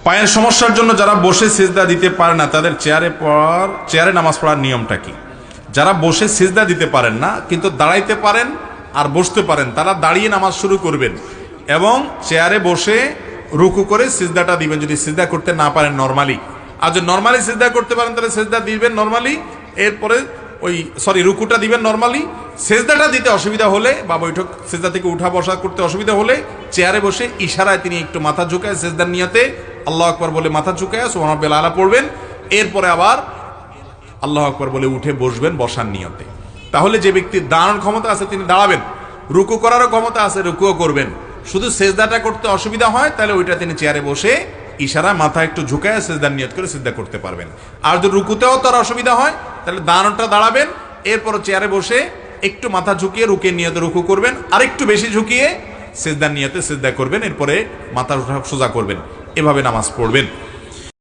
পায়ের সমস্যার জন্য যারা বসে সিজদা দিতে পারে না তাদের চেয়ারে নামাজ পড়ার নিয়মটা কি? যারা বসে সিজদা দিতে পারেন না কিন্তু দাঁড়াইতে পারেন আর বসতে পারেন, তারা দাঁড়িয়ে নামাজ শুরু করবেন এবং চেয়ারে বসে রুকু করে সিজদাটা দিবেন যদি সিজদা করতে না পারেন নরমালি। আর যদি নরমালি সিজদা করতে পারেন তাহলে সিজদা দিবেন নরমালি, এরপরে রুকুটা দিবেন নরমালি। সিজদাটা দিতে অসুবিধা হলে বা বৈঠক সিজদা থেকে উঠা বসা করতে অসুবিধা হলে চেয়ারে বসে ইশারায় তিনি একটু মাথা ঝুঁকায় সিজদার নিয়তে আল্লাহু আকবার বলে মাথা ঝুঁকায় সুবহান রাব্বিল আলা পড়বেন, এরপরে আবার আল্লাহু আকবার বলে উঠে বসবেন বসার নিয়তে। তাহলে যে ব্যক্তির দাঁড়ানোর ক্ষমতা আছে তিনি দাঁড়াবেন, রুকু করারও ক্ষমতা আছে রুকুও করবেন। শুধু সিজদাটা করতে অসুবিধা হয় তাহলে ওইটা তিনি চেয়ারে বসে ইশারা মাথা একটু ঝুঁকায় সিজদার নিয়ত করে সিজদা করতে পারবেন। আর যদি রুকুতেও তার অসুবিধা হয় তাহলে দাঁড়ানোটা দাঁড়াবেন, এরপর চেয়ারে বসে একটু মাথা ঝুঁকিয়ে রুকের নিয়তে রুকু করবেন, আর একটু বেশি ঝুঁকিয়ে সিজদার নিয়তে সিজদা করবেন, এরপরে মাথা সোজা করবেন, এভাবে নামাজ পড়বেন।